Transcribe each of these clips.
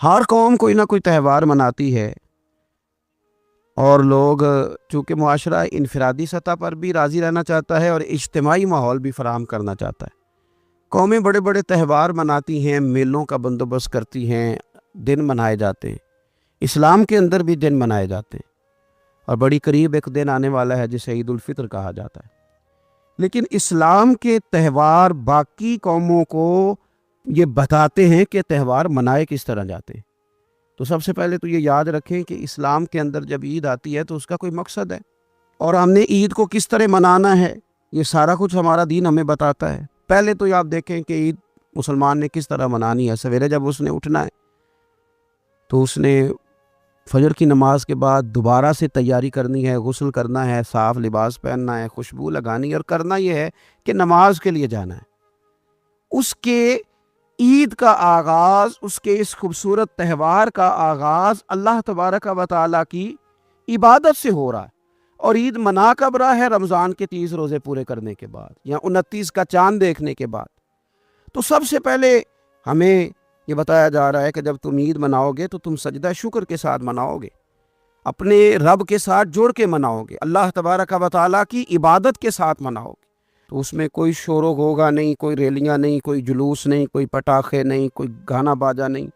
ہر قوم کوئی نہ کوئی تہوار مناتی ہے، اور لوگ چونکہ معاشرہ انفرادی سطح پر بھی راضی رہنا چاہتا ہے اور اجتماعی ماحول بھی فراہم کرنا چاہتا ہے، قومیں بڑے بڑے تہوار مناتی ہیں، میلوں کا بندوبست کرتی ہیں، دن منائے جاتے ہیں۔ اسلام کے اندر بھی دن منائے جاتے ہیں، اور بڑی قریب ایک دن آنے والا ہے جسے عید الفطر کہا جاتا ہے۔ لیکن اسلام کے تہوار باقی قوموں کو یہ بتاتے ہیں کہ تہوار منائے کس طرح جاتے ہیں۔ تو سب سے پہلے تو یہ یاد رکھیں کہ اسلام کے اندر جب عید آتی ہے تو اس کا کوئی مقصد ہے، اور ہم نے عید کو کس طرح منانا ہے یہ سارا کچھ ہمارا دین ہمیں بتاتا ہے۔ پہلے تو آپ دیکھیں کہ عید مسلمان نے کس طرح منانی ہے۔ سویرے جب اس نے اٹھنا ہے تو اس نے فجر کی نماز کے بعد دوبارہ سے تیاری کرنی ہے، غسل کرنا ہے، صاف لباس پہننا ہے، خوشبو لگانی ہے، اور کرنا یہ ہے کہ نماز کے لیے جانا ہے۔ اس کے عید کا آغاز، اس کے اس خوبصورت تہوار کا آغاز اللہ تبارک و تعالیٰ کی عبادت سے ہو رہا ہے، اور عید منا کب رہا ہے؟ رمضان کے 30 روزے پورے کرنے کے بعد، یا 29 کا چاند دیکھنے کے بعد۔ تو سب سے پہلے ہمیں یہ بتایا جا رہا ہے کہ جب تم عید مناؤ گے تو تم سجدہ شکر کے ساتھ مناؤ گے، اپنے رب کے ساتھ جڑ کے مناؤ گے، اللہ تبارک و تعالیٰ کی عبادت کے ساتھ مناؤ گے۔ تو اس میں کوئی شور و غوغا نہیں، کوئی ریلیاں نہیں، کوئی جلوس نہیں، کوئی پٹاخے نہیں، کوئی گانا باجا نہیں،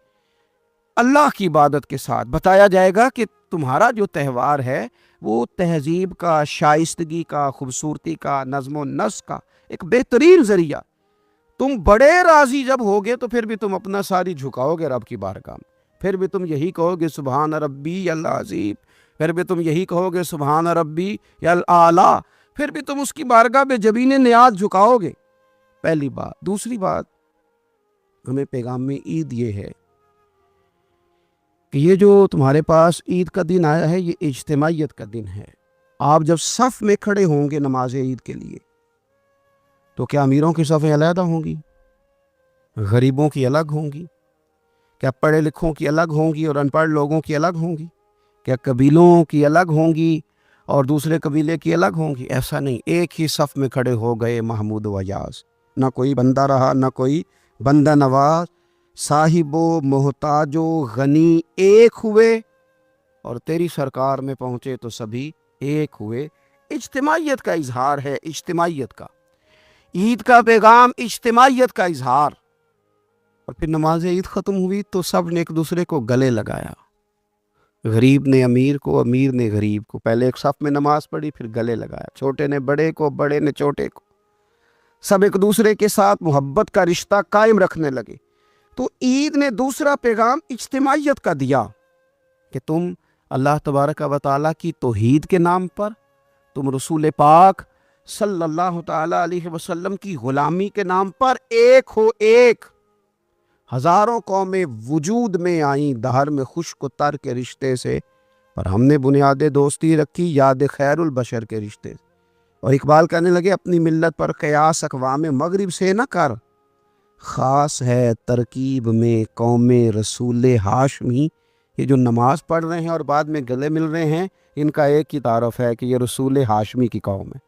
اللہ کی عبادت کے ساتھ بتایا جائے گا کہ تمہارا جو تہوار ہے وہ تہذیب کا، شائستگی کا، خوبصورتی کا، نظم و نسق کا ایک بہترین ذریعہ۔ تم بڑے راضی جب ہوگے تو پھر بھی تم اپنا ساری جھکاؤ گے رب کی بارگاہ میں، پھر بھی تم یہی کہو گے سبحان ربی العظیم، پھر بھی تم یہی کہو گے سبحان ربی الاعلیٰ، پھر بھی تم اس کی بارگاہ میں جبین نیاز جھکاؤ گے۔ پہلی بات۔ دوسری بات، ہمیں پیغام میں عید یہ ہے کہ یہ جو تمہارے پاس عید کا دن آیا ہے یہ اجتماعیت کا دن ہے۔ آپ جب صف میں کھڑے ہوں گے نماز عید کے لیے تو کیا امیروں کی صفیں علیحدہ ہوں گی؟ غریبوں کی الگ ہوں گی؟ کیا پڑھے لکھوں کی الگ ہوں گی اور ان پڑھ لوگوں کی الگ ہوں گی؟ کیا قبیلوں کی الگ ہوں گی اور دوسرے قبیلے کی الگ ہوں گی؟ ایسا نہیں، ایک ہی صف میں کھڑے ہو گئے محمود و ایاز، نہ کوئی بندہ رہا نہ کوئی بندہ نواز، صاحب و محتاج و غنی ایک ہوئے، اور تیری سرکار میں پہنچے تو سبھی ایک ہوئے۔ اجتماعیت کا اظہار ہے، اجتماعیت کا۔ عید کا پیغام اجتماعیت کا اظہار۔ اور پھر نماز عید ختم ہوئی تو سب نے ایک دوسرے کو گلے لگایا، غریب نے امیر کو، امیر نے غریب کو، پہلے ایک صف میں نماز پڑھی پھر گلے لگایا، چھوٹے نے بڑے کو، بڑے نے چھوٹے کو، سب ایک دوسرے کے ساتھ محبت کا رشتہ قائم رکھنے لگے۔ تو عید نے دوسرا پیغام اجتماعیت کا دیا کہ تم اللہ تبارک و تعالیٰ کی توحید کے نام پر، تم رسول پاک صلی اللہ تعالیٰ علیہ وسلم کی غلامی کے نام پر ایک ہو۔ ایک ہزاروں قومیں وجود میں آئیں دہر میں خشک و تر کے رشتے سے، پر ہم نے بنیاد دوستی رکھی یاد خیر البشر کے رشتے سے۔ اور اقبال کہنے لگے اپنی ملت پر قیاس اقوام مغرب سے نہ کر، خاص ہے ترکیب میں قوم رسول ہاشمی۔ یہ جو نماز پڑھ رہے ہیں اور بعد میں گلے مل رہے ہیں، ان کا ایک ہی تعارف ہے کہ یہ رسول ہاشمی کی قوم ہے۔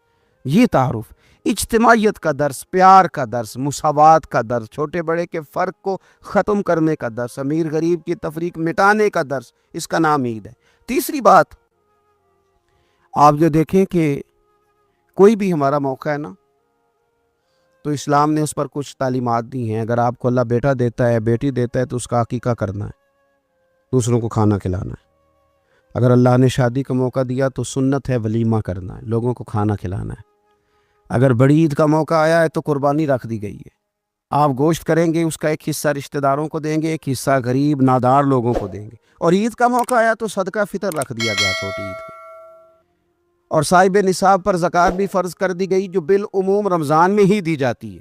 یہ تعارف اجتماعیت کا درس، پیار کا درس، مساوات کا درس، چھوٹے بڑے کے فرق کو ختم کرنے کا درس، امیر غریب کی تفریق مٹانے کا درس، اس کا نام عید ہے۔ تیسری بات، آپ جو دیکھیں کہ کوئی بھی ہمارا موقع ہے نا تو اسلام نے اس پر کچھ تعلیمات دی ہیں۔ اگر آپ کو اللہ بیٹا دیتا ہے، بیٹی دیتا ہے تو اس کا عقیقہ کرنا ہے، دوسروں کو کھانا کھلانا ہے۔ اگر اللہ نے شادی کا موقع دیا تو سنت ہے ولیمہ کرنا ہے، لوگوں کو کھانا کھلانا ہے۔ اگر بڑی عید کا موقع آیا ہے تو قربانی رکھ دی گئی ہے، آپ گوشت کریں گے، اس کا ایک حصہ رشتہ داروں کو دیں گے، ایک حصہ غریب نادار لوگوں کو دیں گے۔ اور عید کا موقع آیا تو صدقہ فطر رکھ دیا گیا چھوٹی عید پہ، اور صاحب نصاب پر زکوٰۃ بھی فرض کر دی گئی جو بالعموم رمضان میں ہی دی جاتی ہے۔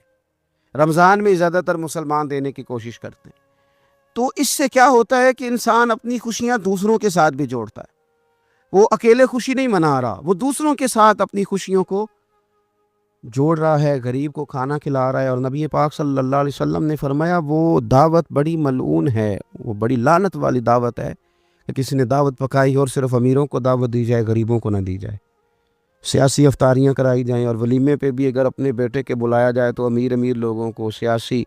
رمضان میں زیادہ تر مسلمان دینے کی کوشش کرتے ہیں۔ تو اس سے کیا ہوتا ہے کہ انسان اپنی خوشیاں دوسروں کے ساتھ بھی جوڑتا ہے، وہ اکیلے خوشی نہیں منا رہا، وہ دوسروں کے ساتھ اپنی خوشیوں کو جوڑ رہا ہے، غریب کو کھانا کھلا رہا ہے۔ اور نبی پاک صلی اللہ علیہ وسلم نے فرمایا وہ دعوت بڑی ملعون ہے، وہ بڑی لعنت والی دعوت ہے کہ کسی نے دعوت پکائی اور صرف امیروں کو دعوت دی جائے، غریبوں کو نہ دی جائے۔ سیاسی افطاریاں کرائی جائیں، اور ولیمے پہ بھی اگر اپنے بیٹے کے بلایا جائے تو امیر لوگوں کو، سیاسی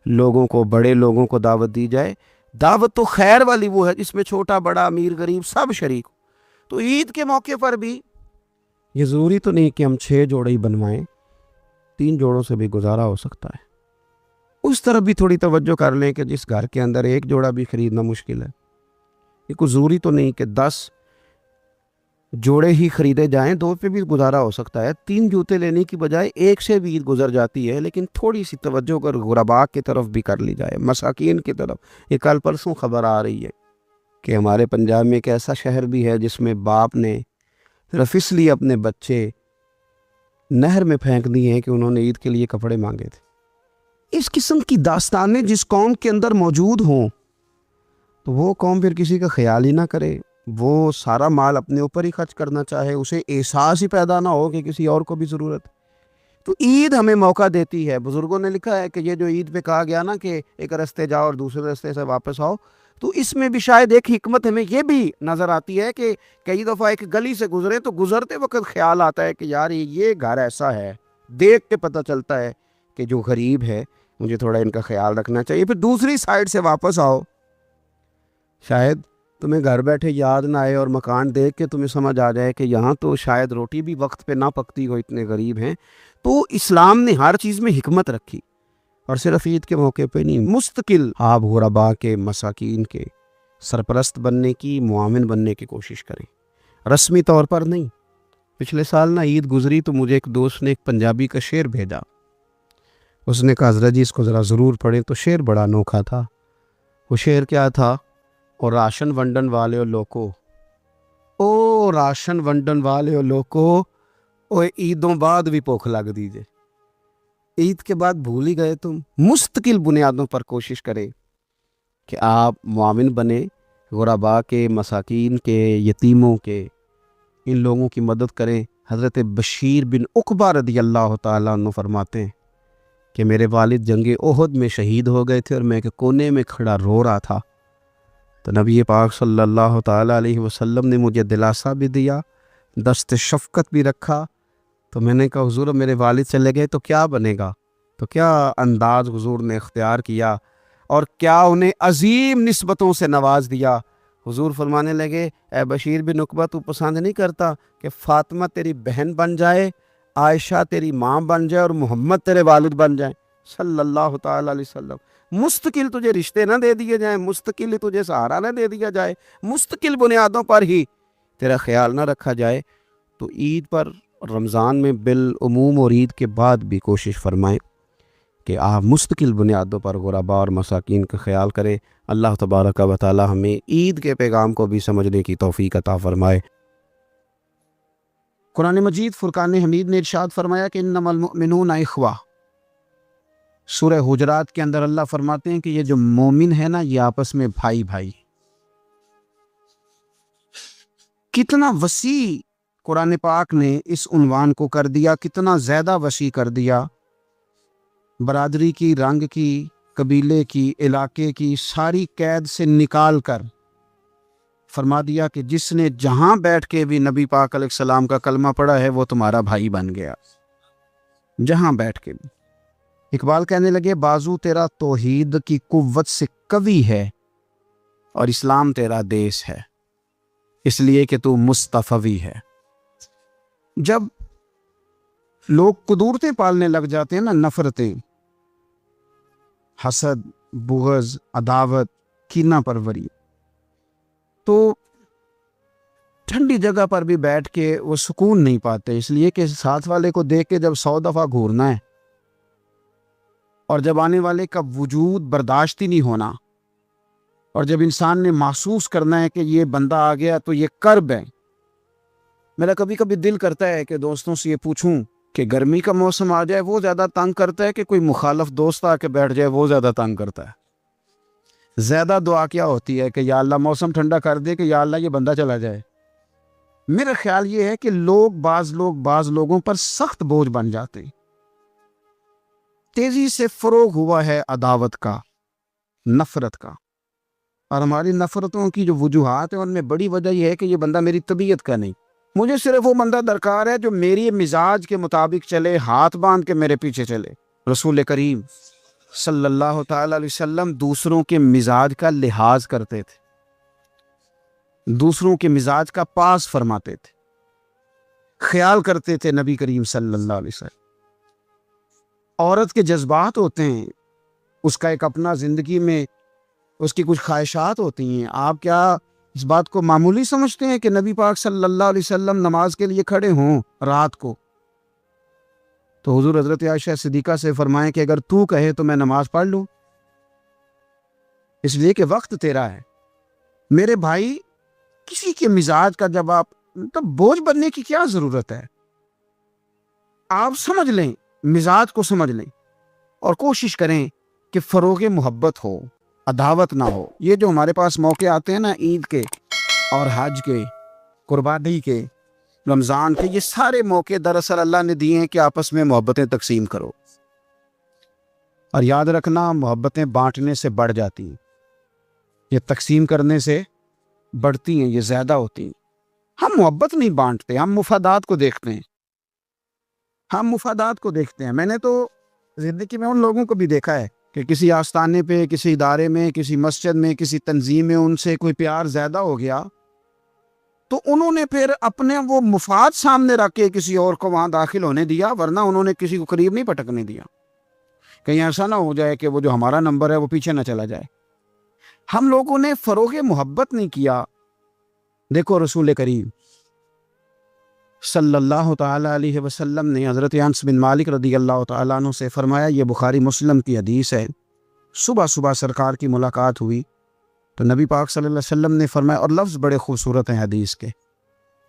لوگوں کو، بڑے لوگوں کو دعوت دی جائے، دعوت تو خیر والی وہ ہے جس میں چھوٹا بڑا امیر غریب سب شریک ہو. تو عید کے موقع پر بھی یہ ضروری تو نہیں کہ ہم 6 جوڑے ہی بنوائیں، 3 جوڑوں سے بھی گزارا ہو سکتا ہے. اس طرف بھی تھوڑی توجہ کر لیں کہ جس گھر کے اندر 1 جوڑا بھی خریدنا مشکل ہے، یہ کوئی ضروری تو نہیں کہ 10 جوڑے ہی خریدے جائیں، 2 پہ بھی گزارا ہو سکتا ہے. 3 جوتے لینے کی بجائے 1 سے بھی عید گزر جاتی ہے، لیکن تھوڑی سی توجہ کر غرباء کی طرف بھی کر لی جائے، مساکین کی طرف. یہ کل پرسوں خبر آ رہی ہے کہ ہمارے پنجاب میں ایک ایسا شہر بھی ہے جس میں باپ نے صرف اس لیے اپنے بچے نہر میں پھینک دیے ہیں کہ انہوں نے عید کے لیے کپڑے مانگے تھے. اس قسم کی داستانیں جس قوم کے اندر موجود ہوں تو وہ قوم پھر کسی کا خیال ہی نہ کرے، وہ سارا مال اپنے اوپر ہی خرچ کرنا چاہے، اسے احساس ہی پیدا نہ ہو کہ کسی اور کو بھی ضرورت. تو عید ہمیں موقع دیتی ہے. بزرگوں نے لکھا ہے کہ یہ جو عید پہ کہا گیا نا کہ ایک رستے جاؤ اور دوسرے رستے سے واپس آؤ، تو اس میں بھی شاید ایک حکمت ہمیں یہ بھی نظر آتی ہے کہ کئی دفعہ ایک گلی سے گزرے تو گزرتے وقت خیال آتا ہے کہ یار یہ گھر ایسا ہے، دیکھ کے پتہ چلتا ہے کہ جو غریب ہے مجھے تھوڑا ان کا خیال رکھنا چاہیے. پھر دوسری سائڈ سے واپس آؤ، شاید تمہیں گھر بیٹھے یاد نہ آئے اور مکان دیکھ کے تمہیں سمجھ آ جائے کہ یہاں تو شاید روٹی بھی وقت پہ نہ پکتی ہو، اتنے غریب ہیں. تو اسلام نے ہر چیز میں حکمت رکھی، اور صرف عید کے موقع پہ نہیں، مستقل آپ غرباء کے مساکین کے سرپرست بننے کی، معاون بننے کی کوشش کریں، رسمی طور پر نہیں. پچھلے سال نہ عید گزری تو مجھے ایک دوست نے ایک پنجابی کا شعر بھیجا. اس نے کہا حضرت جی اس کو ذرا ضرور پڑھیں. تو شعر بڑا انوکھا تھا. وہ شعر کیا تھا؟ اور راشن ونڈن والے او لوکو، او راشن ونڈن والے او لوکو، او عیدوں بعد بھی بھوک لگ دیجئے. عید کے بعد بھول ہی گئے تم. مستقل بنیادوں پر کوشش کریں کہ آپ معاون بنیں، غرباء کے، مساکین کے، یتیموں کے، ان لوگوں کی مدد کریں. حضرت بشیر بن عقبہ رضی اللہ تعالیٰ عنہ فرماتے ہیں کہ میرے والد جنگ احد میں شہید ہو گئے تھے اور میں ایک کونے میں کھڑا رو رہا تھا. تو نبی پاک صلی اللہ تعالیٰ علیہ وسلم نے مجھے دلاسا بھی دیا، دست شفقت بھی رکھا. تو میں نے کہا حضور میرے والد چلے گئے تو کیا بنے گا؟ تو کیا انداز حضور نے اختیار کیا اور کیا انہیں عظیم نسبتوں سے نواز دیا. حضور فرمانے لگے اے بشیر بن عقبہ تو پسند نہیں کرتا کہ فاطمہ تیری بہن بن جائے، عائشہ تیری ماں بن جائے اور محمد تیرے والد بن جائیں صلی اللہ تعالیٰ علیہ وسلم. مستقل تجھے رشتے نہ دے دیے جائیں، مستقل تجھے سہارا نہ دے دیا جائے، مستقل بنیادوں پر ہی تیرا خیال نہ رکھا جائے. تو عید پر، رمضان میں بالعموم اور عید کے بعد بھی کوشش فرمائیں کہ آپ مستقل بنیادوں پر غرباء اور مساکین کا خیال کریں. اللہ تبارک و تعالی ہمیں عید کے پیغام کو بھی سمجھنے کی توفیق عطا فرمائے. قرآن مجید فرقان حمید نے ارشاد فرمایا کہ انما المؤمنون اخوہ. سورہ حجرات کے اندر اللہ فرماتے ہیں کہ یہ جو مومن ہے نا یہ آپس میں بھائی بھائی. کتنا وسیع قرآن پاک نے اس عنوان کو کر دیا، کتنا زیادہ وسیع کر دیا. برادری کی، رنگ کی، قبیلے کی، علاقے کی ساری قید سے نکال کر فرما دیا کہ جس نے جہاں بیٹھ کے بھی نبی پاک علیہ السلام کا کلمہ پڑھا ہے وہ تمہارا بھائی بن گیا، جہاں بیٹھ کے بھی. اقبال کہنے لگے بازو تیرا توحید کی قوت سے قوی ہے اور اسلام تیرا دیس ہے، اس لیے کہ تو مصطفی ہے. جب لوگ قدورتیں پالنے لگ جاتے ہیں نا، نفرتیں، حسد، بغض، عداوت، کینہ پروری، تو ٹھنڈی جگہ پر بھی بیٹھ کے وہ سکون نہیں پاتے، اس لیے کہ ساتھ والے کو دیکھ کے جب 100 دفعہ گھورنا ہے اور جب آنے والے کا وجود برداشت ہی نہیں ہونا، اور جب انسان نے محسوس کرنا ہے کہ یہ بندہ آ گیا تو یہ کرب ہے. میرا کبھی کبھی دل کرتا ہے کہ دوستوں سے یہ پوچھوں کہ گرمی کا موسم آ جائے وہ زیادہ تنگ کرتا ہے کہ کوئی مخالف دوست آ کے بیٹھ جائے وہ زیادہ تنگ کرتا ہے؟ زیادہ دعا کیا ہوتی ہے کہ یا اللہ موسم ٹھنڈا کر دے، کہ یا اللہ یہ بندہ چلا جائے. میرا خیال یہ ہے کہ بعض لوگوں پر سخت بوجھ بن جاتے. تیزی سے فروغ ہوا ہے عداوت کا، نفرت کا، اور ہماری نفرتوں کی جو وجوہات ہیں ان میں بڑی وجہ یہ ہے کہ یہ بندہ میری طبیعت کا نہیں. مجھے صرف وہ بندہ درکار ہے جو میری مزاج کے مطابق چلے، ہاتھ باندھ کے میرے پیچھے چلے. رسول کریم صلی اللہ تعالی علیہ وسلم دوسروں کے مزاج کا لحاظ کرتے تھے، دوسروں کے مزاج کا پاس فرماتے تھے، خیال کرتے تھے نبی کریم صلی اللہ علیہ وسلم۔ عورت کے جذبات ہوتے ہیں، اس کا ایک اپنا زندگی میں اس کی کچھ خواہشات ہوتی ہیں۔ آپ کیا اس بات کو معمولی سمجھتے ہیں کہ نبی پاک صلی اللہ علیہ وسلم نماز کے لیے کھڑے ہوں رات کو؟ تو حضور حضرت عائشہ صدیقہ سے فرمائیں کہ اگر تو کہے تو میں نماز پڑھ لوں، اس لیے کہ وقت تیرا ہے۔ میرے بھائی، کسی کے مزاج کا جب آپ تو بوجھ بننے کی کیا ضرورت ہے؟ آپ سمجھ لیں، مزاج کو سمجھ لیں اور کوشش کریں کہ فروغ محبت ہو، عداوت نہ ہو۔ یہ جو ہمارے پاس موقع آتے ہیں نا، عید کے اور حج کے، قربانی کے، رمضان کے، یہ سارے موقع دراصل اللہ نے دیے ہیں کہ آپس میں محبتیں تقسیم کرو۔ اور یاد رکھنا، محبتیں بانٹنے سے بڑھ جاتی ہیں، یہ تقسیم کرنے سے بڑھتی ہیں، یہ زیادہ ہوتی ہیں۔ ہم محبت نہیں بانٹتے، ہم مفادات کو دیکھتے ہیں، ہم مفادات کو دیکھتے ہیں۔ میں نے تو زندگی میں ان لوگوں کو بھی دیکھا ہے کہ کسی آستانے پہ، کسی ادارے میں، کسی مسجد میں، کسی تنظیم میں ان سے کوئی پیار زیادہ ہو گیا تو انہوں نے پھر اپنے وہ مفاد سامنے رکھ کے کسی اور کو وہاں داخل ہونے دیا، ورنہ انہوں نے کسی کو قریب نہیں پٹکنے دیا، کہیں ایسا نہ ہو جائے کہ وہ جو ہمارا نمبر ہے وہ پیچھے نہ چلا جائے۔ ہم لوگوں نے فروغ محبت نہیں کیا۔ دیکھو رسول کریم صلی اللہ تعالی علیہ وسلم نے حضرت انس بن مالک رضی اللہ تعالیٰ عنہ سے فرمایا، یہ بخاری مسلم کی حدیث ہے، صبح صبح سرکار کی ملاقات ہوئی تو نبی پاک صلی اللہ علیہ وسلم نے فرمایا، اور لفظ بڑے خوبصورت ہیں حدیث کے۔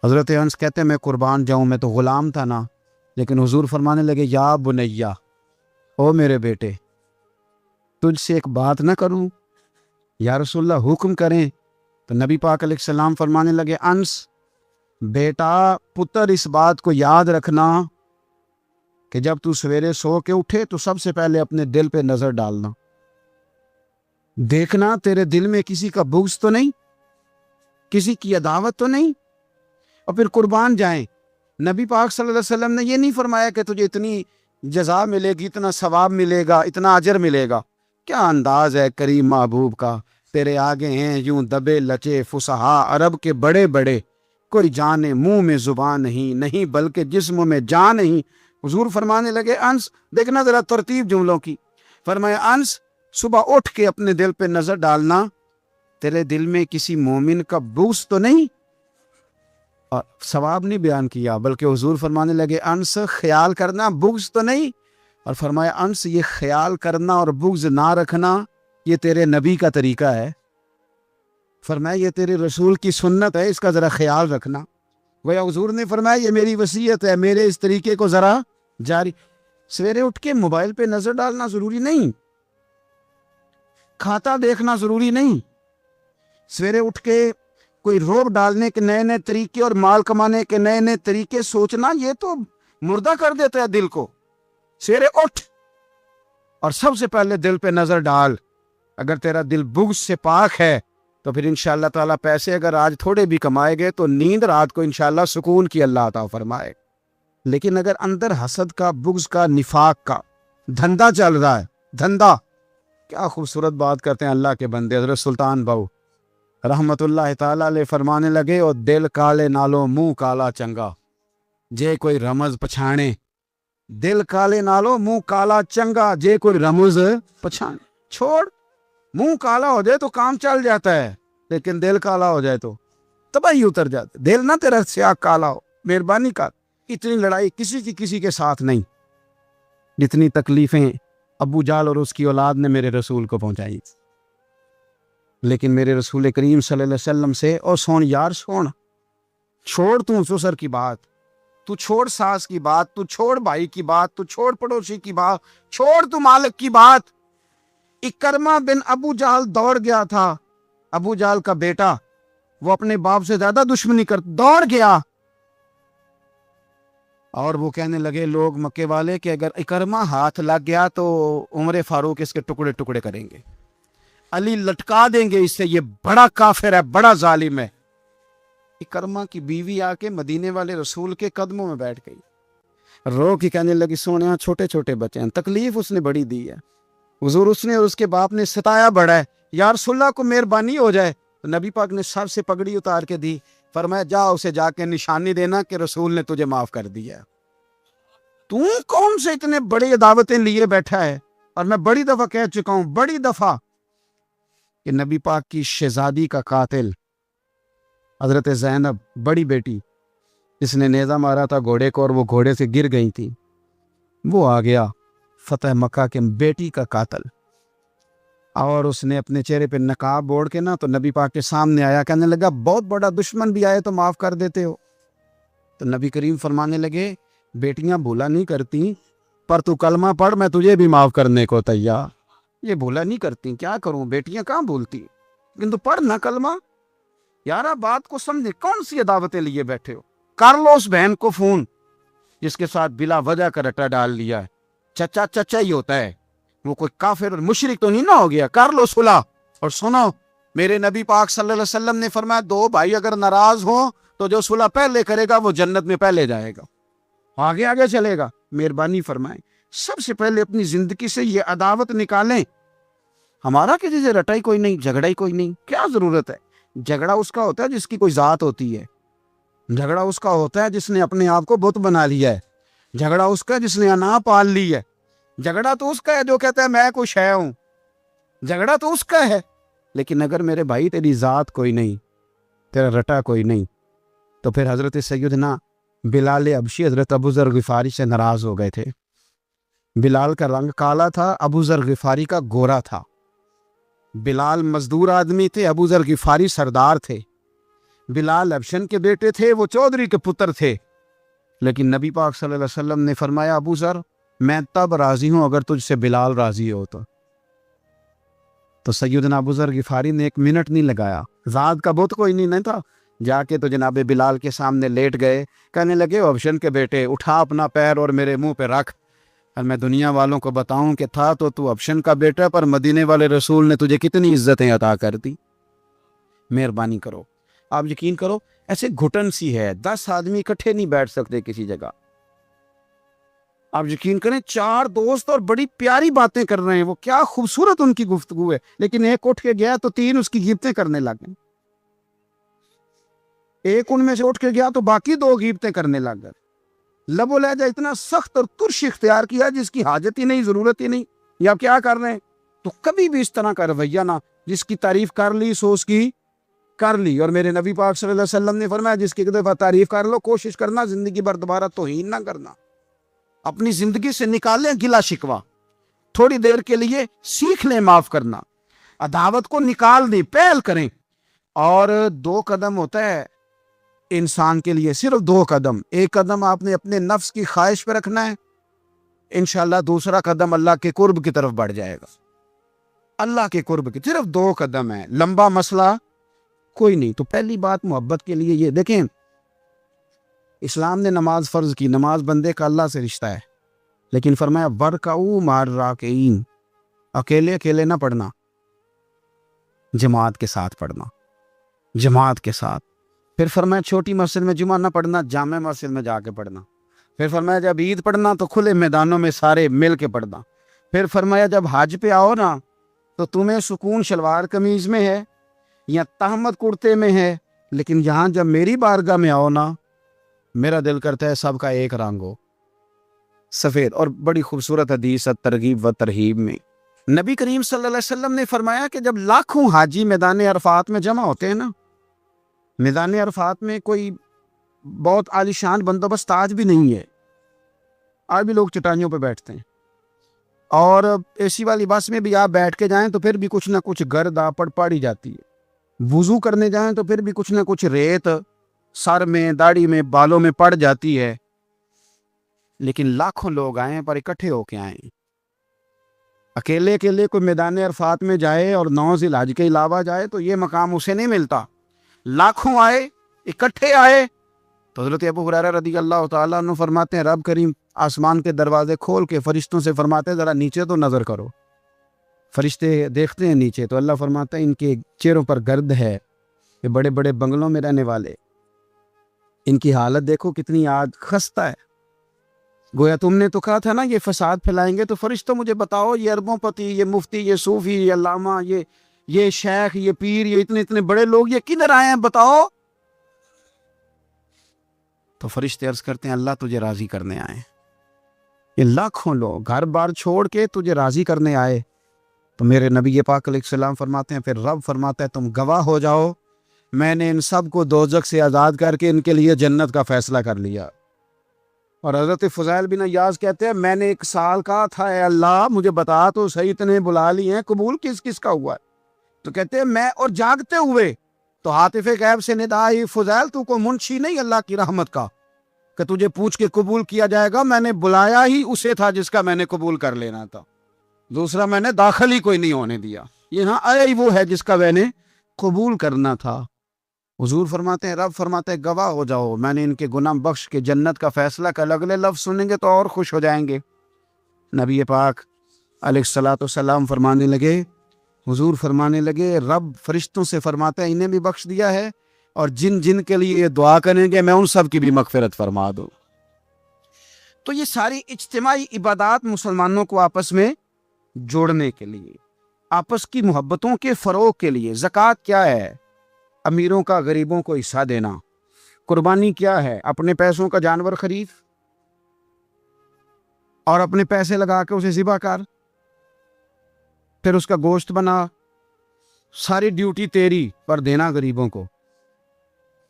حضرت انس کہتے ہیں میں قربان جاؤں، میں تو غلام تھا نا، لیکن حضور فرمانے لگے، یا بنیا، او میرے بیٹے، تجھ سے ایک بات نہ کروں؟ یا رسول اللہ حکم کریں؟ تو نبی پاک علیہ السلام فرمانے لگے، انس بیٹا، پتر اس بات کو یاد رکھنا کہ جب تو سویرے سو کے اٹھے تو سب سے پہلے اپنے دل پہ نظر ڈالنا، دیکھنا تیرے دل میں کسی کا بغض تو نہیں، کسی کی عداوت تو نہیں، اور پھر قربان جائیں۔ نبی پاک صلی اللہ علیہ وسلم نے یہ نہیں فرمایا کہ تجھے اتنی جزا ملے گی، اتنا ثواب ملے گا، اتنا اجر ملے گا۔ کیا انداز ہے کریم محبوب کا! تیرے آگے ہیں یوں دبے لچے فصحا عرب کے بڑے بڑے، کوئی جانے منہ میں زبان نہیں بلکہ جسم میں جان نہیں۔ حضور فرمانے لگے، انس دیکھنا ذرا ترتیب جملوں کی، فرمایا انس صبح اٹھ کے اپنے دل پہ نظر ڈالنا، تیرے دل میں کسی مومن کا بغض تو نہیں۔ اور ثواب نہیں بیان کیا، بلکہ حضور فرمانے لگے، انس خیال کرنا، بغض تو نہیں۔ اور فرمایا، انس یہ خیال کرنا اور بغض نہ رکھنا یہ تیرے نبی کا طریقہ ہے، فرمایا یہ تیرے رسول کی سنت ہے، اس کا ذرا خیال رکھنا۔ گویا حضور نے فرمایا یہ میری وصیت ہے، میرے اس طریقے کو ذرا جاری۔ سویرے اٹھ کے موبائل پہ نظر ڈالنا ضروری نہیں، کھاتا دیکھنا ضروری نہیں، سویرے اٹھ کے کوئی روب ڈالنے کے نئے نئے طریقے اور مال کمانے کے نئے نئے طریقے سوچنا، یہ تو مردہ کر دیتا ہے دل کو۔ سویرے اٹھ اور سب سے پہلے دل پہ نظر ڈال، اگر تیرا دل بغض سے پاک ہے تو پھر انشاءاللہ تعالیٰ پیسے اگر آج تھوڑے بھی کمائے گئے تو نیند رات کو انشاءاللہ سکون کی اللہ عطا فرمائے۔ لیکن اگر اندر حسد کا، بغض کا، نفاق کا دھندا چل رہا ہے، دھندا، کیا خوبصورت بات کرتے ہیں اللہ کے بندے۔ حضرت سلطان بہو رحمت اللہ تعالیٰ علیہ فرمانے لگے، اور دل کالے نالو منہ کالا چنگا، جے کوئی رمز پچھانے، دل کالے نالو منہ کالا چنگا، جے کوئی رمز پچھانے۔ چھوڑ، منہ کالا ہو جائے تو کام چل جاتا ہے، لیکن دل کالا ہو جائے تو تباہی اتر جاتا۔ دل نہ تیرا سیاہ کالا ہو، مہربانی کر۔ اتنی لڑائی کسی کے ساتھ نہیں جتنی تکلیفیں ابو جال اور اس کی اولاد نے میرے رسول کو پہنچائی، لیکن میرے رسول کریم صلی اللہ علیہ وسلم سے، اور سون یار سون، چھوڑ تو سسر کی بات، تو چھوڑ ساس کی بات، تو چھوڑ بھائی کی بات، تو چھوڑ پڑوسی کی بات، چھوڑ تو مالک کی بات۔ اکرمہ بن ابو جہل دوڑ گیا تھا، ابو جہل کا بیٹا، وہ اپنے باپ سے زیادہ دشمنی کر دوڑ گیا، اور وہ کہنے لگے لوگ مکے والے کہ اگر اکرمہ ہاتھ لگ گیا تو عمر فاروق اس کے ٹکڑے ٹکڑے کریں گے، علی لٹکا دیں گے اس سے، یہ بڑا کافر ہے، بڑا ظالم ہے۔ اکرمہ کی بیوی آ کے مدینے والے رسول کے قدموں میں بیٹھ گئی، رو کے کہنے لگی، سونیا چھوٹے چھوٹے بچے ہیں، تکلیف اس نے بڑی دی ہے، حضور اس نے اور اس کے باپ نے ستایا بڑا ہے، یا رسول اللہ کو مہربانی ہو جائے. تو نبی پاک نے سر سے پگڑی اتار کے دی، فرمایا جا اسے جا کے نشانی دینا کہ رسول نے تجھے معاف کر دیا. تو کون سے اتنے بڑی عداوتیں لیے بیٹھا ہے؟ اور میں بڑی دفعہ کہہ چکا ہوں، بڑی دفعہ، کہ نبی پاک کی شہزادی کا قاتل حضرت زینب بڑی بیٹی، جس نے نیزہ مارا تھا گھوڑے کو اور وہ گھوڑے سے گر گئی تھی، وہ آ گیا فتح مکہ کے بیٹی کا قاتل، اور اس نے اپنے چہرے پہ نقاب اوڑھ کے نا تو نبی پاک کے سامنے آیا، کہنے لگا بہت بڑا دشمن بھی آئے تو معاف کر دیتے ہو. تو نبی کریم فرمانے لگے بیٹیاں بھولا نہیں کرتی، پر تو کلمہ پڑھ میں تجھے بھی معاف کرنے کو تیار. یہ بھولا نہیں کرتی، کیا کروں، بیٹیاں کہاں بھولتی، لیکن تو پڑھ نہ کلمہ. یارا بات کو سمجھے، کون سی عداوتیں لیے بیٹھے ہو؟ کر لو اس بہن کو فون جس کے ساتھ بلا وجہ کا رٹا ڈال لیا ہے. چچا چچا ہی ہوتا ہے، وہ کوئی کافر اور مشرک تو نہیں نہ ہو گیا. کر لو صلح. اور سنو، میرے نبی پاک صلی اللہ علیہ وسلم نے فرمایا دو بھائی اگر ناراض ہوں تو جو صلح پہلے کرے گا وہ جنت میں پہلے جائے گا، آگے آگے چلے گا. مہربانی فرمائیں سب سے پہلے اپنی زندگی سے یہ عداوت نکالیں. ہمارا کسی سے رٹا ہی کوئی نہیں، جھگڑا ہی کوئی نہیں، کیا ضرورت ہے؟ جھگڑا اس کا ہوتا ہے جس کی کوئی ذات ہوتی ہے. جھگڑا اس کا ہوتا ہے جس نے اپنے آپ کو بت بنا لیا ہے. جھگڑا اس کا جس نے انا پال لی ہے. جھگڑا تو اس کا ہے جو کہتا ہے میں کوئی شے ہوں. جھگڑا تو اس کا ہے. لیکن اگر میرے بھائی تیری ذات کوئی نہیں، تیرا رٹا کوئی نہیں، تو پھر حضرت سیدنا بلال حبشی حضرت ابو ذر غفاری سے ناراض ہو گئے تھے. بلال کا رنگ کالا تھا، ابو ذر غفاری کا گورا تھا. بلال مزدور آدمی تھے، ابو ذر غفاری سردار تھے. بلال حبشن کے بیٹے تھے، وہ چودھری کے پتر تھے. لیکن نبی پاک صلی اللہ علیہ وسلم نے فرمایا ابو ذر میں تب راضی ہوں اگر تجھ سے بلال راضی ہو. تو سیدنا ابو ذر غفاری نے ایک منٹ نہیں لگایا، ذات کا بت کوئی نہیں تھا، جا کے تو جناب بلال کے سامنے لیٹ گئے. کہنے لگے حبشن کے بیٹے اٹھا اپنا پیر اور میرے منہ پہ رکھ، اور میں دنیا والوں کو بتاؤں کہ تھا تو حبشن کا بیٹا، پر مدینے والے رسول نے تجھے کتنی عزتیں عطا کر دی. مہربانی کرو. آپ یقین کرو ایسے گھٹن سی ہے، 10 آدمی اکٹھے نہیں بیٹھ سکتے کسی جگہ. آپ یقین کریں 4 دوست اور بڑی پیاری باتیں کر رہے ہیں، وہ کیا خوبصورت ان کی گفتگو ہے، لیکن ایک اٹھ کے گیا تو 3 اس کی غیبتیں کرنے لگ گئے. ایک ان میں سے اٹھ کے گیا تو باقی 2 غیبتیں کرنے لگ گئے. لب و لہجہ اتنا سخت اور ترش اختیار کیا جس کی حاجت ہی نہیں، ضرورت ہی نہیں. یا کیا کر رہے ہیں؟ تو کبھی بھی اس طرح کا رویہ نہ، جس کی تعریف کر لی سو اس کی کر لی. اور میرے نبی پاک صلی اللہ علیہ وسلم نے فرمایا جس کی ایک دفعہ تعریف کر لو کوشش کرنا زندگی بھر دوبارہ توہین نہ کرنا. اپنی زندگی سے نکالیں گلا شکوہ، تھوڑی دیر کے لیے سیکھ لیں معاف کرنا، عداوت کو نکال دیں، پہل کریں. اور 2 قدم ہوتا ہے انسان کے لیے، صرف 2 قدم. ایک قدم آپ نے اپنے نفس کی خواہش پہ رکھنا ہے، انشاءاللہ دوسرا قدم اللہ کے قرب کی طرف بڑھ جائے گا. اللہ کے قرب کی صرف 2 قدم ہے، لمبا مسئلہ کوئی نہیں. تو پہلی بات محبت کے لیے یہ دیکھیں، اسلام نے نماز فرض کی، نماز بندے کا اللہ سے رشتہ ہے، لیکن فرمایا وَرْكَعُوا مَعَ الرَّاكِعِينَ، اکیلے اکیلے نہ پڑھنا، جماعت کے ساتھ پڑھنا، جماعت کے ساتھ. پھر فرمایا چھوٹی مسجد میں جمعہ نہ پڑھنا، جامع مسجد میں جا کے پڑھنا. پھر فرمایا جب عید پڑھنا تو کھلے میدانوں میں سارے مل کے پڑھنا. پھر فرمایا جب حج پہ آؤ نا تو تمہیں سکون شلوار قمیض میں ہے یا تہمت کرتے میں ہے، لیکن یہاں جب میری بارگاہ میں آؤ نا میرا دل کرتا ہے سب کا ایک رنگ ہو، سفید. اور بڑی خوبصورت حدیث ہے ترغیب و ترہیب میں، نبی کریم صلی اللہ علیہ وسلم نے فرمایا کہ جب لاکھوں حاجی میدان عرفات میں جمع ہوتے ہیں نا، میدان عرفات میں کوئی بہت عالیشان بندوبست آج بھی نہیں ہے، آج بھی لوگ چٹائیوں پہ بیٹھتے ہیں. اور اے سی والی بس میں بھی آپ بیٹھ کے جائیں تو پھر بھی کچھ نہ کچھ گرد آپڑ پڑی جاتی ہے. وضو کرنے جائیں تو پھر بھی کچھ نہ کچھ ریت سر میں، داڑھی میں، بالوں میں پڑ جاتی ہے. لیکن لاکھوں لوگ آئیں پر اکٹھے ہو کے آئیں. اکیلے اکیلے کوئی میدان عرفات میں جائے اور 9 ذی الحج کے علاوہ جائے تو یہ مقام اسے نہیں ملتا. لاکھوں آئے، اکٹھے آئے. تو حضرت ابو ہریرہ رضی اللہ تعالیٰ عنہ فرماتے ہیں رب کریم آسمان کے دروازے کھول کے فرشتوں سے فرماتے ہیں ذرا نیچے تو نظر کرو. فرشتے دیکھتے ہیں نیچے تو اللہ فرماتا ہے ان کے چہروں پر گرد ہے، یہ بڑے بڑے بنگلوں میں رہنے والے، ان کی حالت دیکھو کتنی آج خستہ ہے. گویا تم نے تو کہا تھا نا یہ فساد پھیلائیں گے، تو فرشتوں مجھے بتاؤ یہ اربوں پتی، یہ مفتی، یہ صوفی، یہ علامہ، یہ شیخ، یہ پیر، یہ اتنے اتنے بڑے لوگ یہ کدھر آئے ہیں بتاؤ؟ تو فرشتے عرض کرتے ہیں اللہ تجھے راضی کرنے آئے ہیں، یہ لاکھوں لوگ گھر بار چھوڑ کے تجھے راضی کرنے آئے۔ تو میرے نبی پاک علیہ السلام فرماتے ہیں، پھر رب فرماتا ہے تم گواہ ہو جاؤ میں نے ان سب کو دوزخ سے آزاد کر کے ان کے لیے جنت کا فیصلہ کر لیا۔ اور حضرت فضیل بن عیاض کہتے ہیں میں نے 1 سال کہا تھا اے اللہ مجھے بتا تو صحیح، اتنے بلا لی ہیں، قبول کس کس کا ہوا ہے؟ تو کہتے ہیں میں اور جاگتے ہوئے تو ہاتف غیب سے ندا آئی، فضیل تو کو منشی نہیں اللہ کی رحمت کا کہ تجھے پوچھ کے قبول کیا جائے گا، میں نے بلایا ہی اسے تھا جس کا میں نے قبول کر لینا تھا، دوسرا میں نے داخل ہی کوئی نہیں ہونے دیا، یہاں آیا ہی وہ ہے جس کا میں نے قبول کرنا تھا۔ حضور فرماتے ہیں رب فرماتے ہیں گواہ ہو جاؤ میں نے ان کے گناہ بخش کے جنت کا فیصلہ کر، اگلے لفظ سنیں گے تو اور خوش ہو جائیں گے۔ نبی پاک علیہ الصلوۃ والسلام فرمانے لگے، حضور فرمانے لگے رب فرشتوں سے فرماتا ہے انہیں بھی بخش دیا ہے، اور جن جن کے لیے یہ دعا کریں گے میں ان سب کی بھی مغفرت فرما دوں۔ تو یہ ساری اجتماعی عبادات مسلمانوں کو آپس میں جوڑنے کے لیے، آپس کی محبتوں کے فروغ کے لیے۔ زکوٰۃ کیا ہے؟ امیروں کا غریبوں کو حصہ دینا۔ قربانی کیا ہے؟ اپنے پیسوں کا جانور خرید اور اپنے پیسے لگا کے اسے ذبح کر، پھر اس کا گوشت بنا، ساری ڈیوٹی تیری پر دینا غریبوں کو۔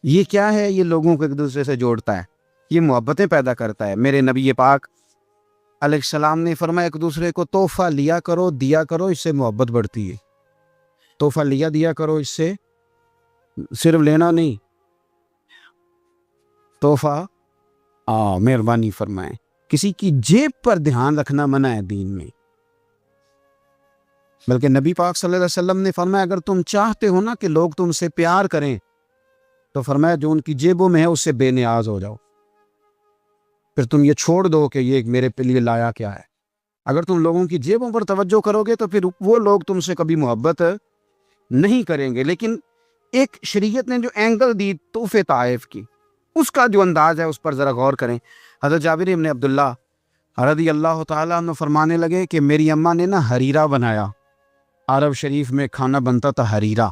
یہ کیا ہے؟ یہ لوگوں کو ایک دوسرے سے جوڑتا ہے، یہ محبتیں پیدا کرتا ہے۔ میرے نبی پاک علیہ السلام نے فرمایا ایک دوسرے کو تحفہ لیا کرو، دیا کرو، اس سے محبت بڑھتی ہے۔ تحفہ دیا کرو، اس سے صرف لینا نہیں، تحفہ مہربانی فرمائیں۔ کسی کی جیب پر دھیان رکھنا منع ہے دین میں، بلکہ نبی پاک صلی اللہ علیہ وسلم نے فرمایا اگر تم چاہتے ہو نا کہ لوگ تم سے پیار کریں تو فرمایا جو ان کی جیبوں میں ہے اس سے بے نیاز ہو جاؤ، پھر تم یہ چھوڑ دو کہ یہ میرے لیے لایا کیا ہے۔ اگر تم لوگوں کی جیبوں پر توجہ کرو گے تو پھر وہ لوگ تم سے کبھی محبت نہیں کریں گے۔ لیکن ایک شریعت نے جو اینگل دی تحفے طائف کی، اس کا جو انداز ہے اس پر ذرا غور کریں۔ حضرت جابر بن عبداللہ رضی اللہ تعالیٰ عنہ فرمانے لگے کہ میری اماں نے نا حریرہ بنایا، عرب شریف میں کھانا بنتا تھا حریرہ۔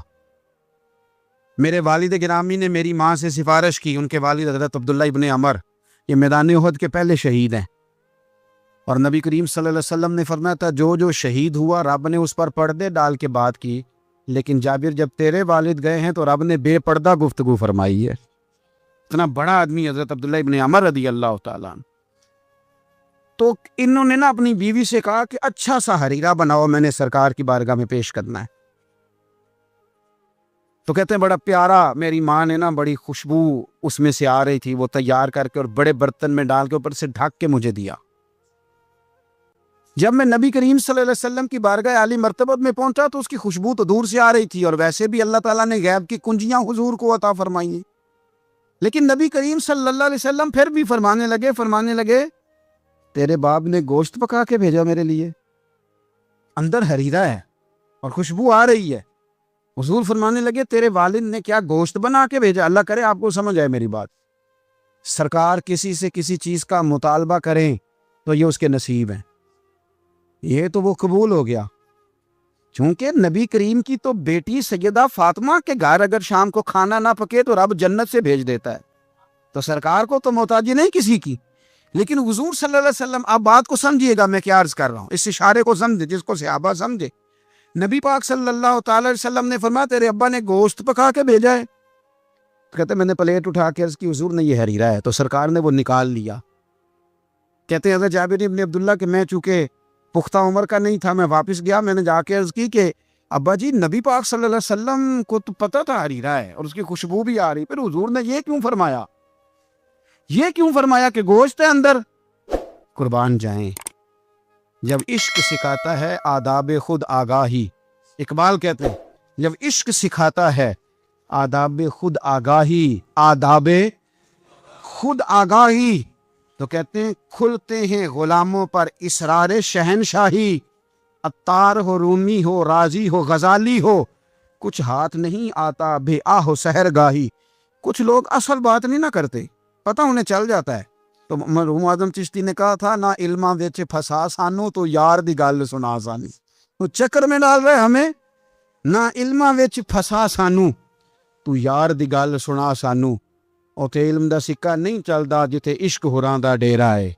میرے والد گرامی نے میری ماں سے سفارش کی، ان کے والد حضرت عبداللہ ابن عمر یہ میدان احد کے پہلے شہید ہیں، اور نبی کریم صلی اللہ علیہ وسلم نے فرمایا تھا جو شہید ہوا رب نے اس پر پردے ڈال کے بات کی، لیکن جابر جب تیرے والد گئے ہیں تو رب نے بے پردہ گفتگو فرمائی ہے۔ اتنا بڑا آدمی حضرت عبداللہ ابن عمر رضی اللہ تعالیٰ عنہ۔ تو انہوں نے نا اپنی بیوی سے کہا کہ اچھا سا حریرہ بناؤ، میں نے سرکار کی بارگاہ میں پیش کرنا ہے۔ تو کہتے ہیں بڑا پیارا، میری ماں نے نا بڑی خوشبو اس میں سے آ رہی تھی، وہ تیار کر کے اور بڑے برتن میں ڈال کے اوپر سے ڈھک کے مجھے دیا۔ جب میں نبی کریم صلی اللہ علیہ وسلم کی بارگاہ عالی مرتبت میں پہنچا تو اس کی خوشبو تو دور سے آ رہی تھی، اور ویسے بھی اللہ تعالیٰ نے غیب کی کنجیاں حضور کو عطا فرمائی ہیں، لیکن نبی کریم صلی اللہ علیہ وسلم پھر بھی فرمانے لگے تیرے باپ نے گوشت پکا کے بھیجا میرے لیے، اندر حریرہ ہے اور خوشبو آ رہی ہے۔ حضور فرمانے لگے تیرے والد نے کیا گوشت بنا کے بھیجا؟ اللہ کرے آپ کو سمجھ آئے میری بات۔ سرکار کسی سے کسی چیز کا مطالبہ کریں تو یہ اس کے نصیب ہیں، یہ تو وہ قبول ہو گیا۔ چونکہ نبی کریم کی تو بیٹی سیدہ فاطمہ کے گھر اگر شام کو کھانا نہ پکے تو رب جنت سے بھیج دیتا ہے، تو سرکار کو تو محتاجی نہیں کسی کی۔ لیکن حضور صلی اللہ علیہ وسلم، آپ بات کو سمجھیے گا میں کیا عرض کر رہا ہوں، اس اشارے کو سمجھے جس کو صحابہ سمجھے۔ نبی پاک صلی اللہ تعالی علیہ وسلم نے فرمایا تیرے ابا نے گوشت پکا کے بھیجا ہے؟ کہتے میں نے پلیٹ اٹھا کے عرض کی حضور نے یہ حریرہ ہے، تو سرکار نے وہ نکال لیا۔ کہتے ہیں حضرت جابر بن عبداللہ کہ میں چونکہ پختہ عمر کا نہیں تھا، میں واپس گیا، میں نے جا کے عرض کی کہ ابا جی نبی پاک صلی اللہ علیہ وسلم کو تو پتہ تھا حریرہ ہے اور اس کی خوشبو بھی آ رہی، پھر حضور نے یہ کیوں فرمایا کہ گوشت ہے اندر؟ قربان جائیں، جب عشق سکھاتا ہے آداب خود آگاہی، اقبال کہتے ہیں جب عشق سکھاتا ہے آداب خود آگاہی تو کہتے ہیں کھلتے ہیں غلاموں پر اسرار شہنشاہی، عطار ہو، رومی ہو، رازی ہو، غزالی ہو، کچھ ہاتھ نہیں آتا بے آہ و سحر گاہی۔ کچھ لوگ اصل بات نہیں نہ کرتے، پتہ انہیں چل جاتا ہے، تو مرحوم اعظم چشتی نے کہا تھا، نہ علماں وچ پھسا سانو تو یار دی گل سنا سانی. تو چکر میں ڈال رہے ہمیں، نہ علماں وچ پھسا سانو تو یار دی گل سنا سانو. اوتھے علم دا سکہ نہیں چلدا جتھے عشق ہوراں دا ڈیرا ہے.